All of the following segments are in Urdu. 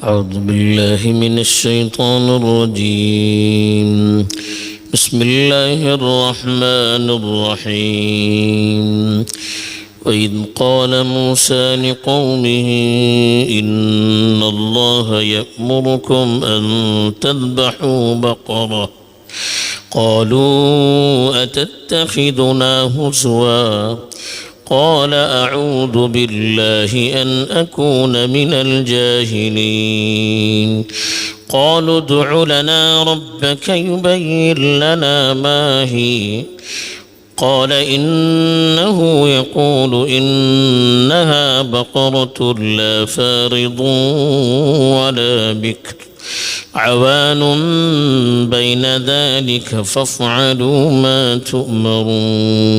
أعوذ بالله من الشيطان الرجيم. بسم الله الرحمن الرحيم. وإذ قال موسى لقومه إن الله يأمركم أن تذبحوا بقرة قالوا أتتخذنا هزوا قال أعوذ بالله أن أكون من الجاهلين. قالوا ادع لنا ربك يبين لنا ما هي قال إنه يقول إنها بقرة لا فارض ولا بكر عوان بين ذلك فافعلوا ما تؤمرون.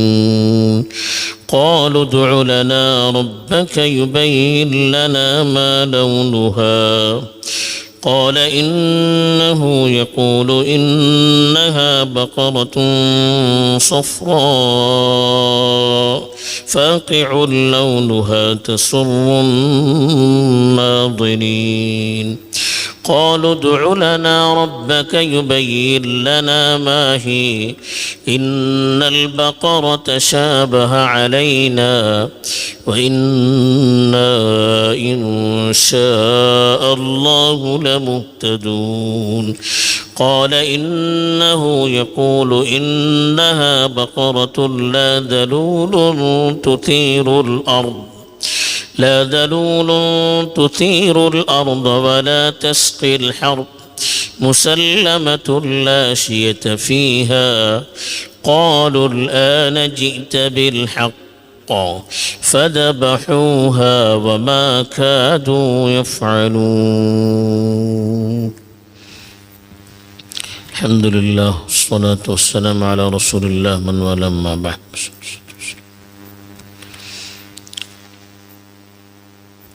قالوا ادع لنا ربك يبين لنا ما لونها قال إنه يقول إنها بقرة صفراء فاقع لونها تسر الناظرين. قالوا ادع لنا ربك يبين لنا ما هي إن البقرة شابه علينا وإنا إن شاء الله لمهتدون. قال إنه يقول إنها بقرة لا ذلول تثير الأرض ولا تسقي الحرث مسلمة لا شية فيها. قالوا الآن جئت بالحق فذبحوها وما كادوا يفعلون. الحمد لله والصلاة والسلام على رسول الله من والاه أما بعد.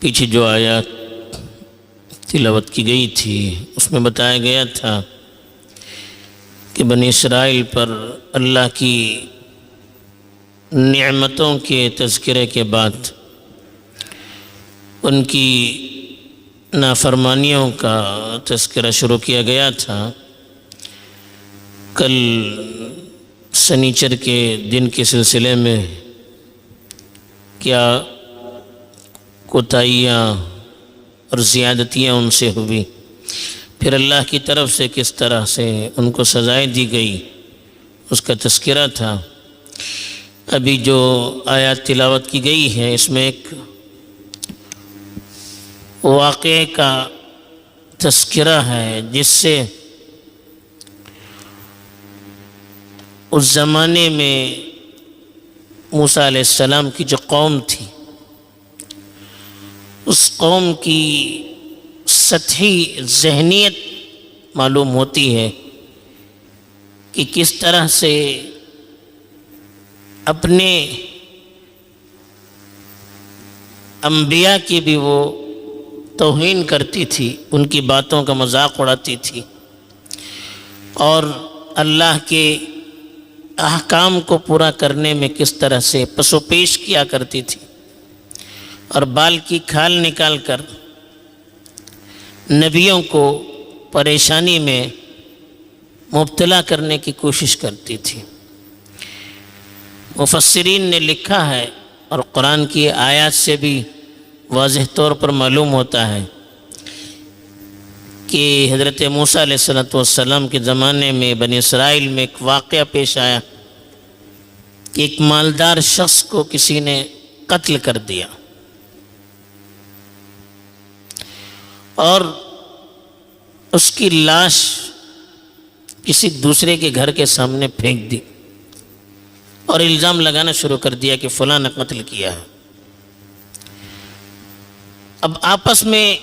پیچھے جو آیات تلاوت کی گئی تھی اس میں بتایا گیا تھا کہ بنی اسرائیل پر اللہ کی نعمتوں کے تذکرے کے بعد ان کی نافرمانیوں کا تذکرہ شروع کیا گیا تھا. کل سنیچر کے دن کے سلسلے میں کیا کوتاہیاں اور زیادتیاں ان سے ہوئی، پھر اللہ کی طرف سے کس طرح سے ان کو سزائیں دی گئی اس کا تذکرہ تھا. ابھی جو آیات تلاوت کی گئی ہے اس میں ایک واقعے کا تذکرہ ہے جس سے اس زمانے میں موسیٰ علیہ السلام کی جو قوم تھی اس قوم کی سطحی ذہنیت معلوم ہوتی ہے کہ کس طرح سے اپنے انبیاء کی بھی وہ توہین کرتی تھی، ان کی باتوں کا مذاق اڑاتی تھی اور اللہ کے احکام کو پورا کرنے میں کس طرح سے پس و پیش کیا کرتی تھی اور بال کی کھال نکال کر نبیوں کو پریشانی میں مبتلا کرنے کی کوشش کرتی تھی. مفسرین نے لکھا ہے اور قرآن کی آیات سے بھی واضح طور پر معلوم ہوتا ہے کہ حضرت موسیٰ علیہ السلام کے زمانے میں بنی اسرائیل میں ایک واقعہ پیش آیا کہ ایک مالدار شخص کو کسی نے قتل کر دیا اور اس کی لاش کسی دوسرے کے گھر کے سامنے پھینک دی اور الزام لگانا شروع کر دیا کہ فلاں نے قتل کیا ہے. اب آپس میں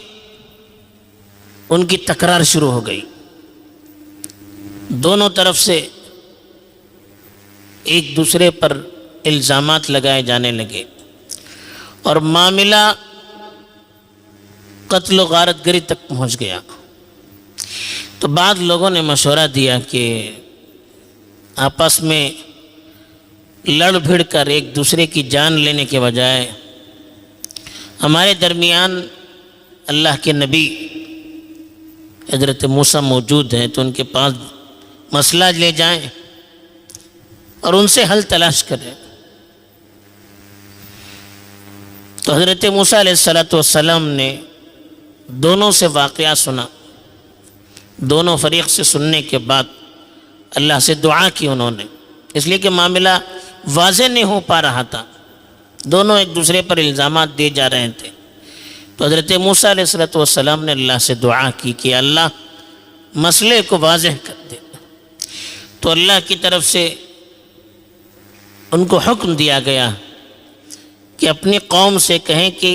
ان کی تکرار شروع ہو گئی، دونوں طرف سے ایک دوسرے پر الزامات لگائے جانے لگے اور معاملہ قتل و غارت گری تک پہنچ گیا. تو بعض لوگوں نے مشورہ دیا کہ آپس میں لڑ بھڑ کر ایک دوسرے کی جان لینے کے بجائے ہمارے درمیان اللہ کے نبی حضرت موسیٰ موجود ہیں تو ان کے پاس مسئلہ لے جائیں اور ان سے حل تلاش کریں. تو حضرت موسیٰ علیہ السلام نے دونوں سے واقعہ سنا. دونوں فریق سے سننے کے بعد اللہ سے دعا کی انہوں نے، اس لیے کہ معاملہ واضح نہیں ہو پا رہا تھا، دونوں ایک دوسرے پر الزامات دیے جا رہے تھے. تو حضرت موسیٰ علیہ السلام نے اللہ سے دعا کی کہ اللہ مسئلے کو واضح کر دے. تو اللہ کی طرف سے ان کو حکم دیا گیا کہ اپنی قوم سے کہیں کہ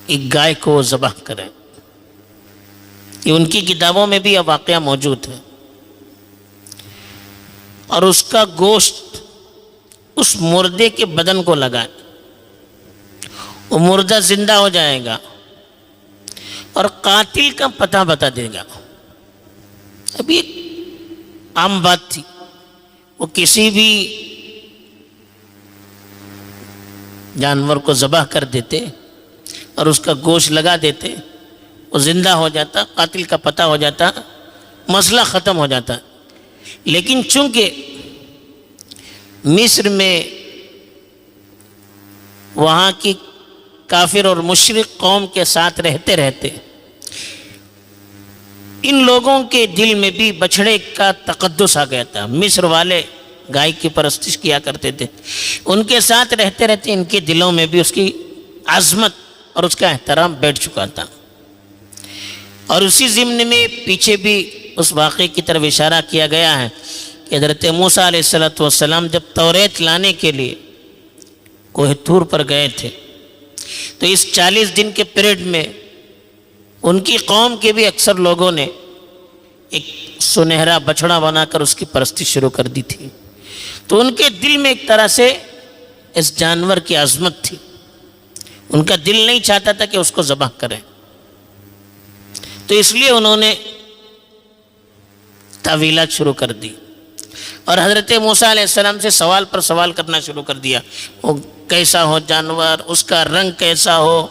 ایک گائے کو ذبح کریں. یہ ان کی کتابوں میں بھی یہ واقعہ موجود ہے. اور اس کا گوشت اس مردے کے بدن کو لگائیں، وہ مردہ زندہ ہو جائے گا اور قاتل کا پتہ بتا دے گا. ابھی ایک عام بات تھی، وہ کسی بھی جانور کو ذبح کر دیتے اور اس کا گوشت لگا دیتے، وہ زندہ ہو جاتا، قاتل کا پتہ ہو جاتا، مسئلہ ختم ہو جاتا. لیکن چونکہ مصر میں وہاں کی کافر اور مشرک قوم کے ساتھ رہتے رہتے ان لوگوں کے دل میں بھی بچھڑے کا تقدس آ گیا تھا. مصر والے گائے کی پرستش کیا کرتے تھے، ان کے ساتھ رہتے رہتے ان کے دلوں میں بھی اس کی عظمت اور اس کا احترام بیٹھ چکا تھا. اور اسی ضمن میں پیچھے بھی اس واقعے کی طرف اشارہ کیا گیا ہے کہ حضرت موسیٰ علیہ السلام جب توریت لانے کے لیے کوہ طور پر گئے تھے تو اس 40 دن کے پیریڈ میں ان کی قوم کے بھی اکثر لوگوں نے ایک سنہرا بچڑا بنا کر اس کی پرستی شروع کر دی تھی. تو ان کے دل میں ایک طرح سے اس جانور کی عظمت تھی، ان کا دل نہیں چاہتا تھا کہ اس کو ذبح کریں. تو اس لیے انہوں نے تعویلات شروع کر دی اور حضرت موسیٰ علیہ السلام سے سوال پر سوال کرنا شروع کر دیا. وہ کیسا ہو جانور، اس کا رنگ کیسا ہو،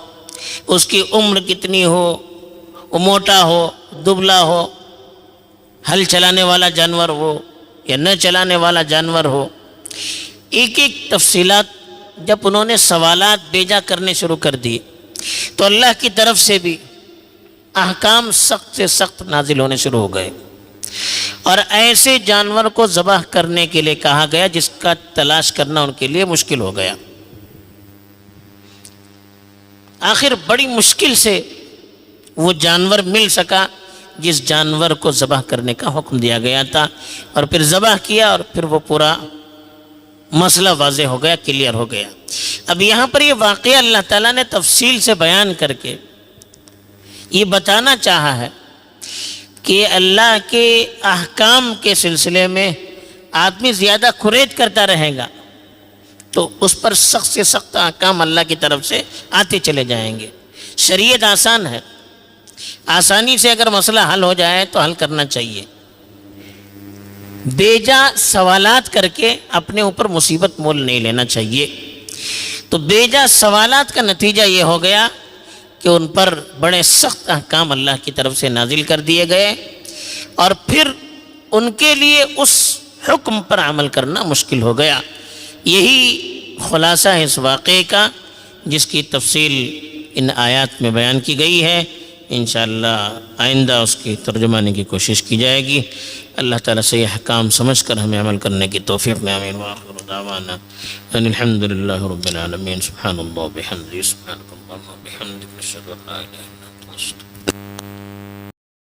اس کی عمر کتنی ہو، وہ موٹا ہو، دبلا ہو، ہل چلانے والا جانور ہو یا نہ چلانے والا جانور ہو. ایک ایک تفصیلات جب انہوں نے سوالات بیجا کرنے شروع کر دیے تو اللہ کی طرف سے بھی احکام سخت سے سخت نازل ہونے شروع ہو گئے اور ایسے جانور کو ذبح کرنے کے لیے کہا گیا جس کا تلاش کرنا ان کے لیے مشکل ہو گیا. آخر بڑی مشکل سے وہ جانور مل سکا جس جانور کو ذبح کرنے کا حکم دیا گیا تھا، اور پھر ذبح کیا اور پھر وہ پورا مسئلہ واضح ہو گیا، کلیئر ہو گیا. اب یہاں پر یہ واقعہ اللہ تعالیٰ نے تفصیل سے بیان کر کے یہ بتانا چاہا ہے کہ اللہ کے احکام کے سلسلے میں آدمی زیادہ کھرید کرتا رہے گا تو اس پر سخت سے سخت احکام اللہ کی طرف سے آتے چلے جائیں گے. شریعت آسان ہے، آسانی سے اگر مسئلہ حل ہو جائے تو حل کرنا چاہیے. بیجا سوالات کر کے اپنے اوپر مصیبت مول نہیں لینا چاہیے. تو بیجا سوالات کا نتیجہ یہ ہو گیا کہ ان پر بڑے سخت احکام اللہ کی طرف سے نازل کر دیے گئے اور پھر ان کے لیے اس حکم پر عمل کرنا مشکل ہو گیا. یہی خلاصہ ہے اس واقعے کا جس کی تفصیل ان آیات میں بیان کی گئی ہے. انشاءاللہ آئندہ اس کی ترجمانی کی کوشش کی جائے گی. اللہ تعالیٰ سے یہ احکام سمجھ کر ہمیں عمل کرنے کی توفیق میں آمین. وآخر دعوانا ان الحمد للہ رب العالمین. سبحان اللہ بحمدہ، سبحانک اللہم وبحمدک، نشہد ان لا الہ الا انت، نستغفرک.